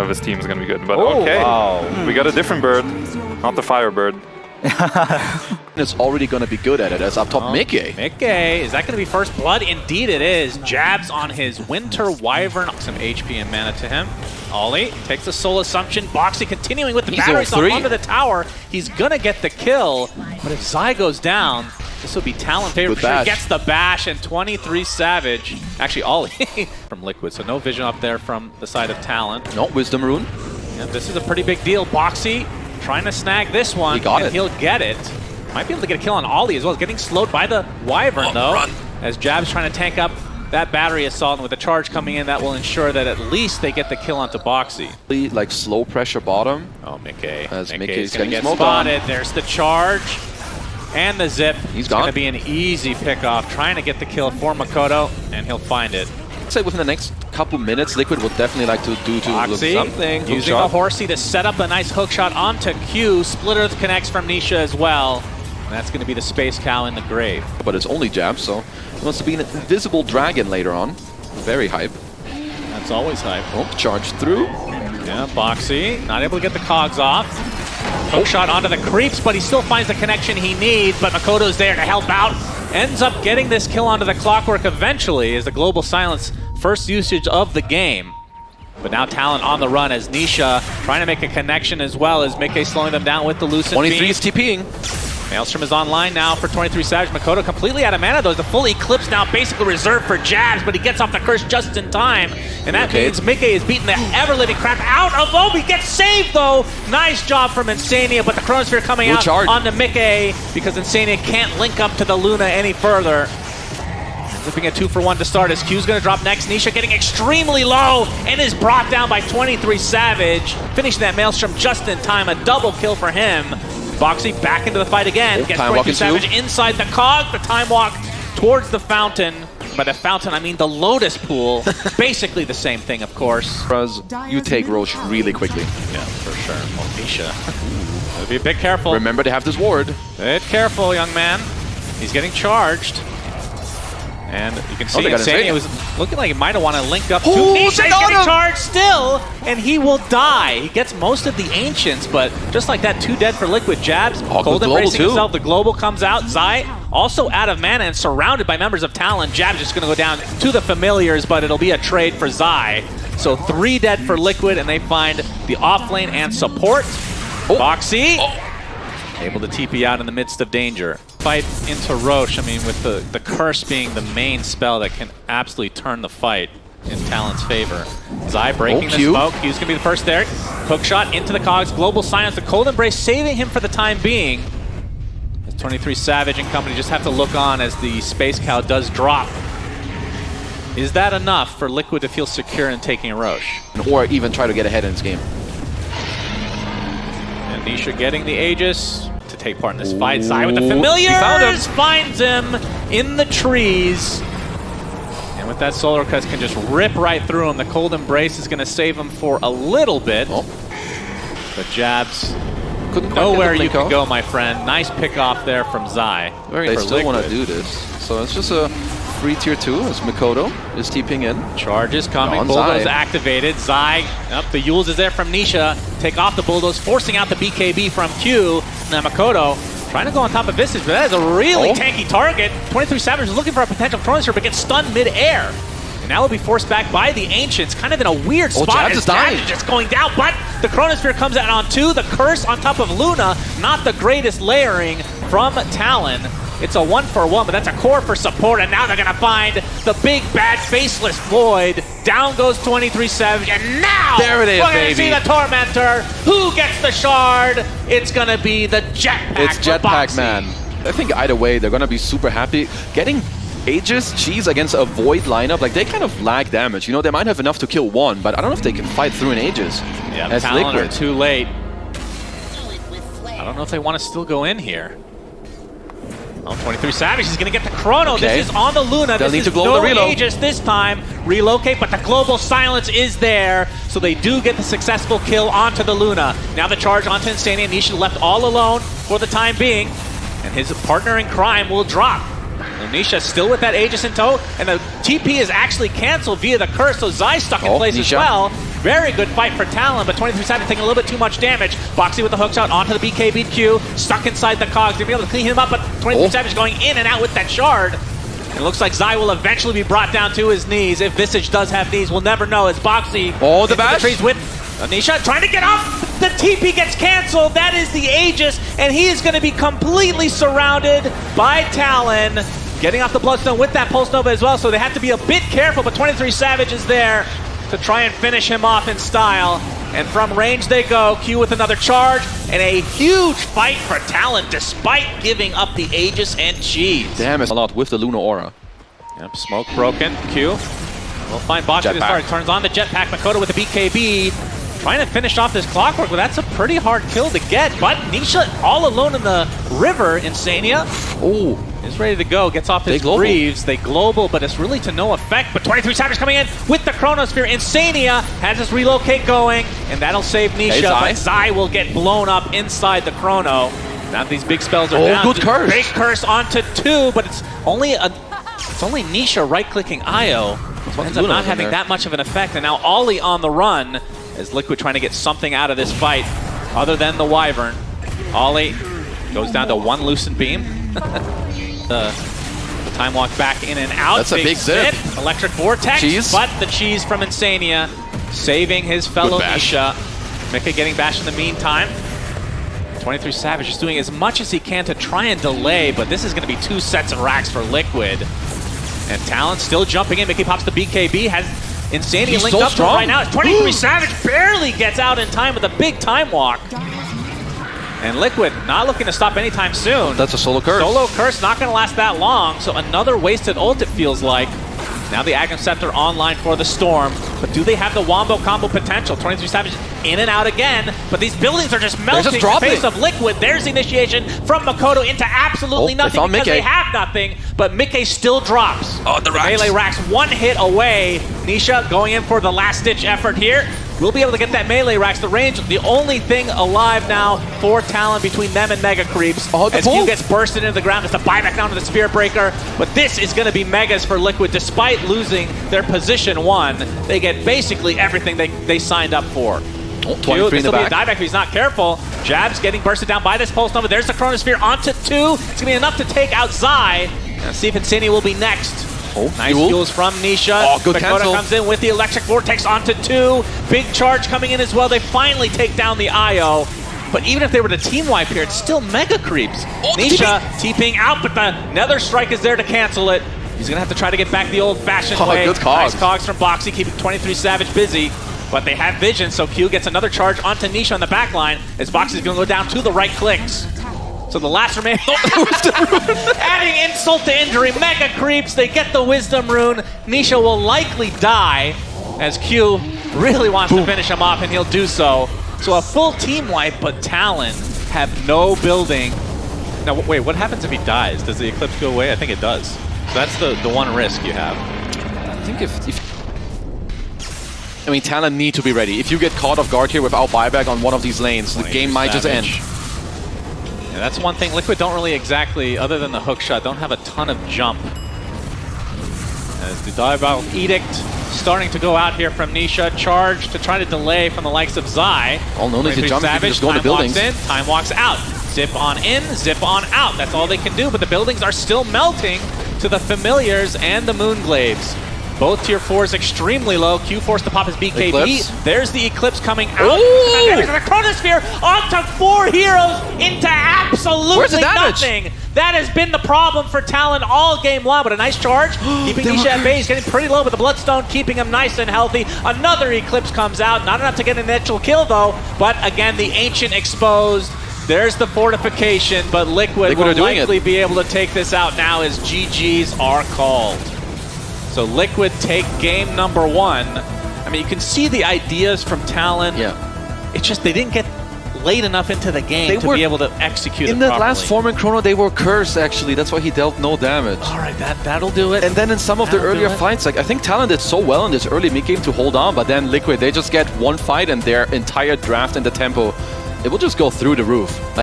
of his team is going to be good. But Oh, okay, wow. we got a different bird, not the fire bird. It's already going to be good at it as up top Mickey. Mickey, is that going to be first blood? Indeed it is. Jabs on his Winter Wyvern. Some HP and mana to him. Ollie takes the Soul Assumption. Boxy continuing with the batteries onto the tower. He's going to get the kill. But if Zai goes down, this would be Talon favorite. For sure. Gets the bash and 23 Savage. Actually, Ollie from Liquid. So no vision up there from the side of Talon. No, Wisdom Rune. Yeah, this is a pretty big deal. Boxy trying to snag this one. He'll get it. Might be able to get a kill on Ollie as well. Getting slowed by the Wyvern though. As Jab's trying to tank up that battery assault, and with the charge coming in, that will ensure that at least they get the kill onto Boxy. Like slow pressure bottom. Oh, Mickey. As Mickey's going to get spotted. There's the charge and the zip. He's going to be an easy pickoff. Trying to get the kill for Makoto, and he'll find it. I'd say within the next couple minutes, Liquid would definitely like to do something. Using a Horsey to set up a nice hook shot onto Q. Split Earth connects from Nisha as well. And that's going to be the Space Cow in the grave. But it's only Jab, so it wants to be an invisible dragon later on. Very hype. That's always hype. Oh, charge through. Yeah, Boxy not able to get the cogs off. Hook shot onto the creeps, but he still finds the connection he needs. But Makoto's there to help out. Ends up getting this kill onto the Clockwork eventually as the Global Silence first usage of the game. But now Talon on the run as Nisha trying to make a connection as well as Mickey slowing them down with the Lucent 23 is TPing. Maelstrom is online now for 23 Savage. Makoto completely out of mana though. The full Eclipse now basically reserved for Jabs, but he gets off the curse just in time. And that means Mickey is beating the ever-living crap out of Obi. Gets saved though. Nice job from Insania, but the Chronosphere coming out onto Mickey because Insania can't link up to the Luna any further. Zipping a 2-for-1 to start as Q's going to drop next. Nisha getting extremely low and is brought down by 23 Savage. Finishing that Maelstrom just in time. A double kill for him. Boxy back into the fight again. Gets 23 Savage inside the cog. The time walk towards the fountain. By the fountain, I mean the Lotus Pool. Basically the same thing, of course. You take Roche really quickly. Yeah, for sure. Oh, Nisha. Be a bit careful. Remember to have this ward. Bit careful, young man. He's getting charged. And you can see Insania was looking like he might have wanted to link up to Nisha. He's getting charged still, and he will die. He gets most of the Ancients, but just like that, 2 dead for Liquid. Jabs, Cold embracing himself. The Global comes out. Zai also out of mana and surrounded by members of Talon. Jabs just going to go down to the Familiars, but it'll be a trade for Zai. So 3 dead for Liquid, and they find the offlane and support. Boxy able to TP out in the midst of danger. Fight into Roche, I mean, with the curse being the main spell that can absolutely turn the fight in Talon's favor. Zai breaking the smoke. Q's gonna be the first there. Hook shot into the cogs. Global Silence. The Cold Embrace saving him for the time being. As 23 Savage and company just have to look on as the Space Cow does drop. Is that enough for Liquid to feel secure in taking Roche? Or even try to get ahead in this game. And Nisha getting the Aegis to take part in this fight. Zai with the Familiars finds him in the trees. And with that Solar Crest can just rip right through him. The Cold Embrace is going to save him for a little bit. But Jabs, nowhere you can go, my friend. Nice pick off there from Zai. They still want to do this. So it's just a free tier 2 as Makoto is TPing in. Charge is coming. Bulldoze activated. Zai, the Yules is there from Nisha. Take off the Bulldoze, forcing out the BKB from Q. Now Makoto trying to go on top of Visage, but that is a really tanky target. 23 Savage is looking for a potential Chronosphere, but gets stunned mid-air. And now will be forced back by the Ancients, kind of in a weird spot. Jabs is just going down, but the Chronosphere comes out on 2. The Curse on top of Luna, not the greatest layering from Talon. It's a 1-for-1, but that's a core for support, and now they're going to find the big, bad, faceless Void. Down goes 23 Savage, and now we're going to see the Tormentor. Who gets the shard? It's going to be the Jetpack. It's Jetpack, man. I think either way, they're going to be super happy. Getting Aegis, Cheese against a Void lineup, like they kind of lag damage. You know, they might have enough to kill one, but I don't know if they can fight through an Aegis. Yeah, the Talon are too late. I don't know if they want to still go in here. Oh, 23 Savage is going to get the Chrono. This is on the Luna. This is no Aegis this time. Relocate, but the Global Silence is there. So they do get the successful kill onto the Luna. Now the charge onto Insania. Nisha left all alone for the time being. And his partner in crime will drop. Nisha still with that Aegis in tow. And the TP is actually canceled via the curse. So Zai stuck in place as well. Very good fight for Talon, but 23 Savage taking a little bit too much damage. Boxy with the hook shot onto the BKB Q, stuck inside the cogs. They'll be able to clean him up, but 23 Savage going in and out with that shard. It looks like Zai will eventually be brought down to his knees. If Visage does have knees, we'll never know. As Boxy the bash trees with Anisha trying to get up. The TP gets canceled. That is the Aegis, and he is going to be completely surrounded by Talon. Getting off the Bloodstone with that Pulse Nova as well, so they have to be a bit careful, but 23 Savage is there to try and finish him off in style. And from range they go, Q with another charge, and a huge fight for Talon despite giving up the Aegis and Cheese. Damn, it's a lot with the Lunar Aura. Yep, smoke broken, Q. We'll find Boxy to start. Turns on the jetpack, Makoto with the BKB. Trying to finish off this Clockwork, but that's a pretty hard kill to get. But Nisha all alone in the river, Insania. Oh, is ready to go, gets off his Greaves. They global, but it's really to no effect. But 23 Savage coming in with the Chronosphere. Insania has his relocate going, and that'll save Nisha. But Zai will get blown up inside the Chrono. Now these big spells are down. Good curse. Big curse onto 2, but it's only Nisha right-clicking Io. Ends up not having that much of an effect, and now Ollie on the run as Liquid trying to get something out of this fight other than the Wyvern. Ollie goes down to 1 Lucent Beam. the time walk back in and out. That's a big zip. Electric Vortex, but the Cheese from Insania saving his fellow Nisha. Mika getting bashed in the meantime. 23 Savage is doing as much as he can to try and delay, but this is going to be 2 sets of racks for Liquid. And Talon still jumping in. Mickey pops the BKB, has Insania linked up to him right now. 23 Savage barely gets out in time with a big time walk. And Liquid not looking to stop anytime soon. That's a solo curse. Solo curse not going to last that long, so another wasted ult it feels like. Now the Aghanim Scepter online for the Storm, but do they have the Wombo combo potential? 23 Savage in and out again, but these buildings are just melting in the face of Liquid. There's the initiation from Makoto into absolutely nothing because they have nothing, but Mickey still drops. The racks. Melee racks 1 hit away. Nisha going in for the last-ditch effort here. We'll be able to get that melee racks. The range, the only thing alive now for Talon between them and Mega Creeps. As Q gets bursted into the ground, it's a buyback down to the Spirit Breaker. But this is going to be Megas for Liquid. Despite losing their position 1, they get basically everything they signed up for. 23 in the back. Be a dieback if he's not careful. Jabs getting bursted down by this Pulse Nova. There's the Chronosphere onto 2. It's going to be enough to take out Zai. Let's see if Insania will be next. Nice fuels from Nisha. Good cancel. Comes in with the Electric Vortex onto 2. Big charge coming in as well. They finally take down the Io. But even if they were to team wipe here, it's still Mega Creeps. Nisha TPing out, but the Nether Strike is there to cancel it. He's going to have to try to get back the old-fashioned way. Good cogs. Nice cogs from Boxy, keeping 23 Savage busy. But they have vision, so Q gets another charge onto Nisha on the back line as Boxy's going to go down to the right clicks. So the last remaining... Adding insult to injury, Mega Creeps, they get the Wisdom Rune. Nisha will likely die as Q really wants to finish him off, and he'll do so. So a full team wipe, but Talon have no building. Now, wait, what happens if he dies? Does the Eclipse go away? I think it does. So that's the one risk you have. I think I mean, Talon need to be ready. If you get caught off guard here without buyback on one of these lanes, the game might just end. Yeah, that's one thing. Liquid don't really exactly, other than the hook shot, don't have a ton of jump. As the Diabolical Edict starting to go out here from Nisha. Charge to try to delay from the likes of Zai. All known as the jump, you can just go in the buildings. Walks in, time walks out. Zip on in, zip on out. That's all they can do, but the buildings are still melting to the Familiars and the Moonglaives. Both tier 4s extremely low. Q forced to pop his BKB. Eclipse. There's the Eclipse coming out. There's the Chronosphere onto 4 heroes into absolutely nothing. That has been the problem for Talon all game long, but a nice charge. Keeping Nisha at bay. He's getting pretty low, but the Bloodstone keeping him nice and healthy. Another Eclipse comes out. Not enough to get an initial kill, though. But again, the Ancient exposed. There's the fortification, but Liquid will likely be able to take this out now as GGs are called. So Liquid take game number 1. I mean, you can see the ideas from Talon. Yeah. It's just they didn't get late enough into the game to be able to execute it properly. In the last Foreman Chrono, they were cursed, actually. That's why he dealt no damage. All right, that'll do it. And then in some of the earlier fights, like I think Talon did so well in this early mid-game to hold on, but then Liquid, they just get one fight and their entire draft and the tempo, it will just go through the roof. Like,